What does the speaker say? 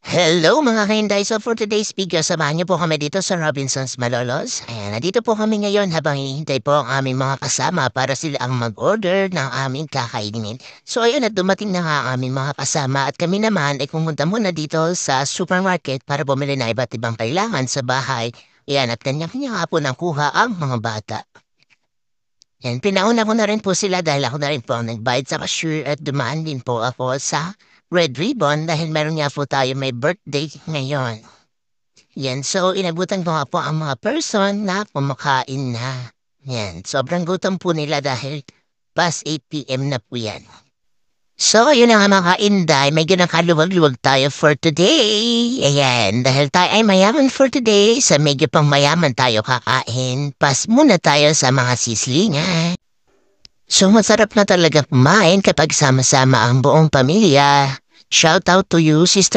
Hello mga kainday. So for today's video, samahan niyo po kami dito sa Robinsons Malolos. Ayan, nandito po kami ngayon habang hinihintay po ang aming mga kasama para sila ang mag-order ng aming kakainin. So ayun, at dumating na nga ang aming mga kasama at kami naman ay pumunta muna dito sa supermarket para bumili na iba't ibang kailangan sa bahay. Ayan, at kanya-kanya nga po nakuha ang mga bata. And pinauna ko na rin po sila dahil ako na rin po ang nagbayad sa cashier at dumaan din po ako sa Red Ribbon dahil meron nga po tayo may birthday ngayon. Yan, so inabutan ko nga po ang mga person na kumakain na. Yan, sobrang gutom po nila dahil past 8 p.m. na po yan. So, yun na nga mga kainday, may ginakaluwag-luwag tayo for today. Ayan, dahil tayo ay mayaman for today, sa medyo pang mayaman tayo kakain, pas muna tayo sa mga sislingan. So, masarap na talaga kumain kapag sama-sama ang buong pamilya. Shout out to you, Sister